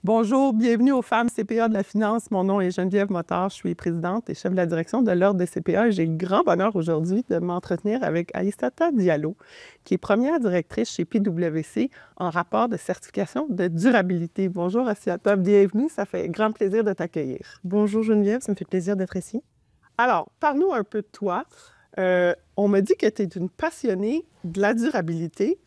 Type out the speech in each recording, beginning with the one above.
Bonjour, bienvenue aux Femmes CPA de la finance. Mon nom est Geneviève Motard, je suis présidente et chef de la direction de l'Ordre des CPA et j'ai le grand bonheur aujourd'hui de m'entretenir avec Aïssata Diallo, qui est première directrice chez PwC en rapport de certification de durabilité. Bonjour Aïssata, bienvenue, ça fait grand plaisir de t'accueillir. Bonjour Geneviève, ça me fait plaisir d'être ici. Alors, parle-nous un peu de toi. On m'a dit que tu es une passionnée de la durabilité,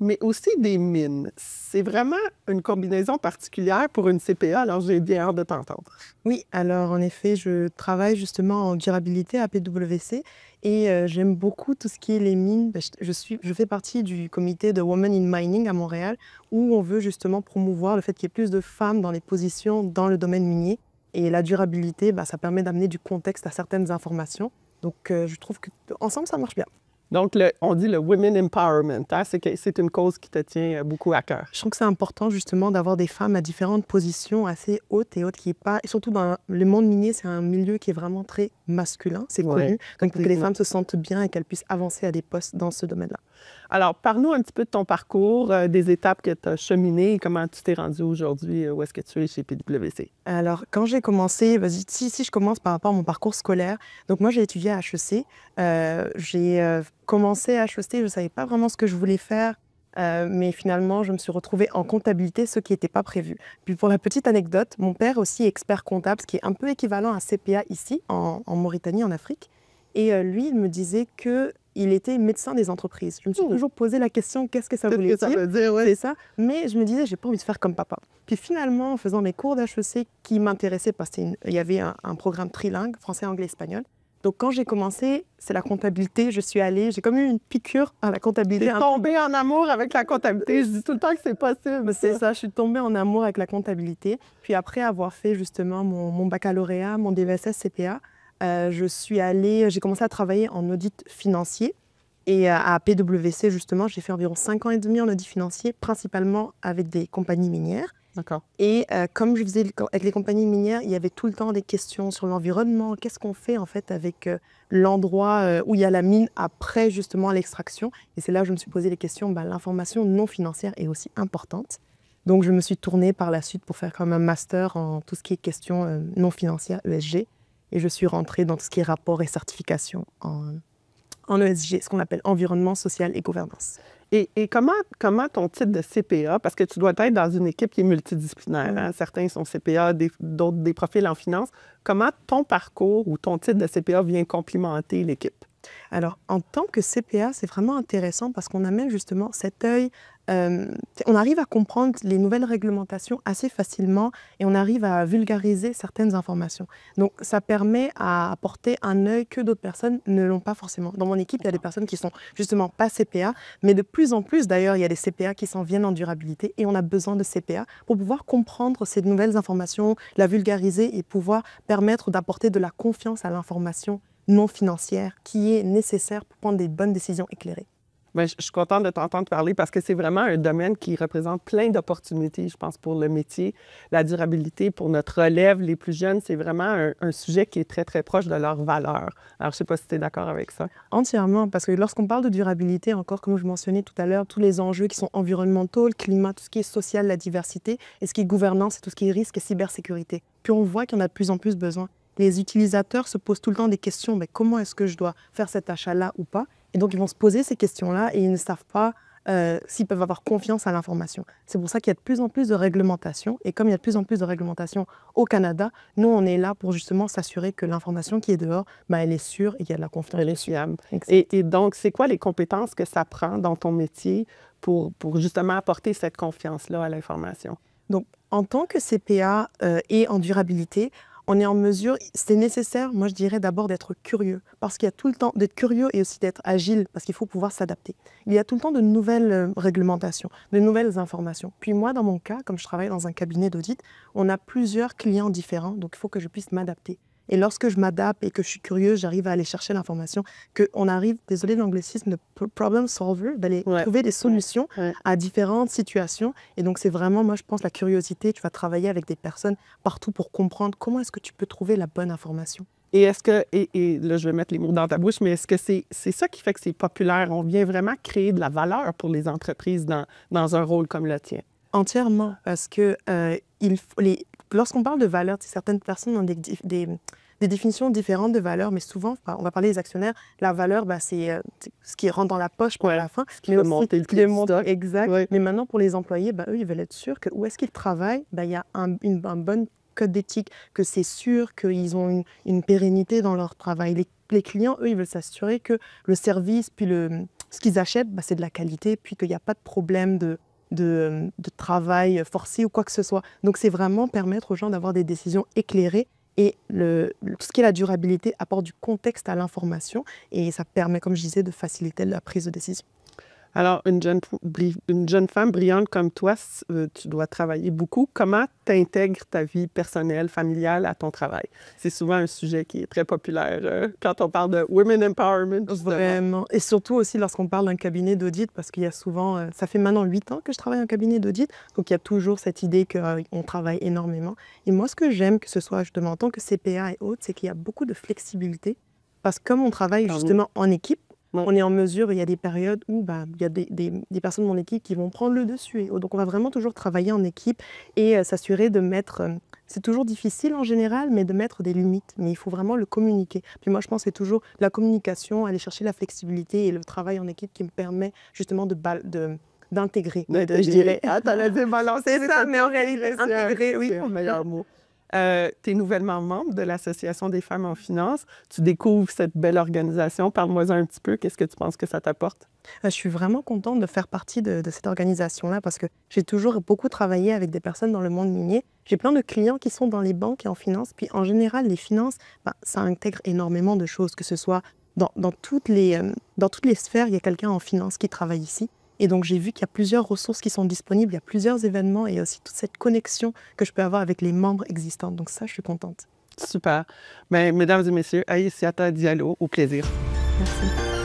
mais aussi des mines. C'est vraiment une combinaison particulière pour une CPA, alors j'ai bien hâte de t'entendre. Oui, alors en effet, je travaille justement en durabilité à PwC et j'aime beaucoup tout ce qui est les mines. Je fais partie du comité de Women in Mining à Montréal où on veut justement promouvoir le fait qu'il y ait plus de femmes dans les positions dans le domaine minier. Et la durabilité, ça permet d'amener du contexte à certaines informations. Donc je trouve qu'ensemble, ça marche bien. Donc, on dit le Women Empowerment, hein? C'est une cause qui te tient beaucoup à cœur. Je trouve que c'est important justement d'avoir des femmes à différentes positions assez hautes qui est pas, et surtout dans le monde minier, c'est un milieu qui est vraiment très masculin, c'est connu. Donc pour que les femmes se sentent bien et qu'elles puissent avancer à des postes dans ce domaine-là. Alors, parle-nous un petit peu de ton parcours, des étapes que tu as cheminées et comment tu t'es rendue aujourd'hui, où est-ce que tu es chez PwC? Alors, quand j'ai commencé, si je commence par rapport à mon parcours scolaire, donc moi j'ai étudié à HEC, j'ai commencé à HEC, je ne savais pas vraiment ce que je voulais faire, mais finalement je me suis retrouvée en comptabilité, ce qui n'était pas prévu. Puis pour la petite anecdote, mon père aussi est expert comptable, ce qui est un peu équivalent à CPA ici, en Mauritanie, en Afrique. Et lui, il me disait qu'il était médecin des entreprises. Je me suis toujours posé la question, qu'est-ce que ça voulait dire? Ouais. C'est ça. Mais je me disais, j'ai pas envie de faire comme papa. Puis finalement, en faisant mes cours d'HEC qui m'intéressaient, parce qu'il y avait un programme trilingue, français, anglais, espagnol. Donc quand j'ai commencé, c'est la comptabilité, je suis allée, j'ai comme eu une piqûre à la comptabilité. T'es tombée en amour avec la comptabilité, je dis tout le temps que c'est possible. C'est ça, je suis tombée en amour avec la comptabilité. Puis après avoir fait justement mon baccalauréat, mon DVSS CPA, j'ai commencé à travailler en audit financier. Et à PwC, justement, j'ai fait environ 5 ans et demi en audit financier, principalement avec des compagnies minières. D'accord. Et comme je faisais avec les compagnies minières, il y avait tout le temps des questions sur l'environnement. Qu'est-ce qu'on fait en fait avec l'endroit où il y a la mine après justement l'extraction? Et c'est là où je me suis posé les questions. L'information non financière est aussi importante. Donc je me suis tournée par la suite pour faire comme un master en tout ce qui est questions non financières, ESG. Et je suis rentrée dans tout ce qui est rapport et certification en ESG, ce qu'on appelle environnement, social et gouvernance. Et comment ton titre de CPA, parce que tu dois être dans une équipe qui est multidisciplinaire, hein? Certains sont CPA, d'autres des profils en finance, comment ton parcours ou ton titre de CPA vient complimenter l'équipe? Alors, en tant que CPA, c'est vraiment intéressant parce qu'on amène justement cet œil, on arrive à comprendre les nouvelles réglementations assez facilement et on arrive à vulgariser certaines informations. Donc, ça permet à apporter un œil que d'autres personnes ne l'ont pas forcément. Dans mon équipe, il y a des personnes qui sont justement pas CPA, mais de plus en plus, d'ailleurs, il y a des CPA qui s'en viennent en durabilité et on a besoin de CPA pour pouvoir comprendre ces nouvelles informations, la vulgariser et pouvoir permettre d'apporter de la confiance à l'information non financière qui est nécessaire pour prendre des bonnes décisions éclairées. Bien, je suis contente de t'entendre parler parce que c'est vraiment un domaine qui représente plein d'opportunités, je pense, pour le métier. La durabilité, pour notre relève, les plus jeunes, c'est vraiment un sujet qui est très, très proche de leurs valeurs. Alors, je ne sais pas si tu es d'accord avec ça. Entièrement, parce que lorsqu'on parle de durabilité, encore comme je mentionnais tout à l'heure, tous les enjeux qui sont environnementaux, le climat, tout ce qui est social, la diversité, et ce qui est gouvernance, et tout ce qui est risque et cybersécurité. Puis on voit qu'il y en a de plus en plus besoin. Les utilisateurs se posent tout le temps des questions, mais comment est-ce que je dois faire cet achat-là ou pas? Et donc, ils vont se poser ces questions-là et ils ne savent pas s'ils peuvent avoir confiance à l'information. C'est pour ça qu'il y a de plus en plus de réglementation. Et comme il y a de plus en plus de réglementation au Canada, nous, on est là pour justement s'assurer que l'information qui est dehors, elle est sûre et qu'il y a de la confiance. Elle est fiable. Et donc, c'est quoi les compétences que ça prend dans ton métier pour justement apporter cette confiance-là à l'information? Donc, en tant que CPA et en durabilité, on est en mesure, c'est nécessaire, moi je dirais d'abord d'être curieux, parce qu'il y a tout le temps d'être curieux et aussi d'être agile, parce qu'il faut pouvoir s'adapter. Il y a tout le temps de nouvelles réglementations, de nouvelles informations. Puis moi, dans mon cas, comme je travaille dans un cabinet d'audit, on a plusieurs clients différents, donc il faut que je puisse m'adapter. Et lorsque je m'adapte et que je suis curieuse, j'arrive à aller chercher l'information, qu'on arrive, désolé de l'anglicisme, de problem solver, d'aller trouver des solutions à différentes situations. Et donc, c'est vraiment, moi, je pense, la curiosité. Tu vas travailler avec des personnes partout pour comprendre comment est-ce que tu peux trouver la bonne information. Et est-ce que, et là, je vais mettre les mots dans ta bouche, mais est-ce que c'est ça qui fait que c'est populaire? On vient vraiment créer de la valeur pour les entreprises dans un rôle comme le tien? Entièrement, parce que lorsqu'on parle de valeurs, certaines personnes ont des définitions différentes de valeurs, mais souvent, on va parler des actionnaires, la valeur, c'est ce qui rentre dans la poche pour la fin. Mais aussi monter le stock. Exact. Ouais. Mais maintenant, pour les employés, eux, ils veulent être sûrs que où est-ce qu'ils travaillent, il y a un bon code d'éthique, que c'est sûr qu'ils ont une pérennité dans leur travail. Les clients, eux, ils veulent s'assurer que le service, puis ce qu'ils achètent, c'est de la qualité, puis qu'il n'y a pas de problème de travail forcé ou quoi que ce soit. Donc, c'est vraiment permettre aux gens d'avoir des décisions éclairées et tout ce qui est la durabilité apporte du contexte à l'information et ça permet, comme je disais, de faciliter la prise de décision. Alors, une jeune femme brillante comme toi, tu dois travailler beaucoup. Comment tu intègres ta vie personnelle, familiale à ton travail? C'est souvent un sujet qui est très populaire quand on parle de Women Empowerment. Justement. Vraiment. Et surtout aussi lorsqu'on parle d'un cabinet d'audit, parce qu'il y a souvent, ça fait maintenant 8 ans que je travaille en cabinet d'audit, donc il y a toujours cette idée qu'on travaille énormément. Et moi, ce que j'aime, que ce soit justement en tant que CPA et autres, c'est qu'il y a beaucoup de flexibilité, parce que comme on travaille justement en équipe, on est en mesure, il y a des périodes où il y a des personnes de mon équipe qui vont prendre le dessus. Donc, on va vraiment toujours travailler en équipe et s'assurer de mettre... c'est toujours difficile en général, mais de mettre des limites. Mais il faut vraiment le communiquer. Puis moi, je pense que c'est toujours la communication, aller chercher la flexibilité et le travail en équipe qui me permet justement d'intégrer. Je dirais, t'en as dit balancer, c'est ça, mais en réalité, intégrer, oui. C'est un meilleur mot. Tu es nouvellement membre de l'Association des femmes en finance. Tu découvres cette belle organisation. Parle-moi un petit peu. Qu'est-ce que tu penses que ça t'apporte? Je suis vraiment contente de faire partie de cette organisation-là parce que j'ai toujours beaucoup travaillé avec des personnes dans le monde minier. J'ai plein de clients qui sont dans les banques et en finance. Puis en général, les finances, ça intègre énormément de choses, que ce soit dans toutes les sphères, il y a quelqu'un en finance qui travaille ici. Et donc, j'ai vu qu'il y a plusieurs ressources qui sont disponibles, il y a plusieurs événements et aussi toute cette connexion que je peux avoir avec les membres existants. Donc ça, je suis contente. Super. Bien, mesdames et messieurs, Aïssata Diallo, au plaisir. Merci.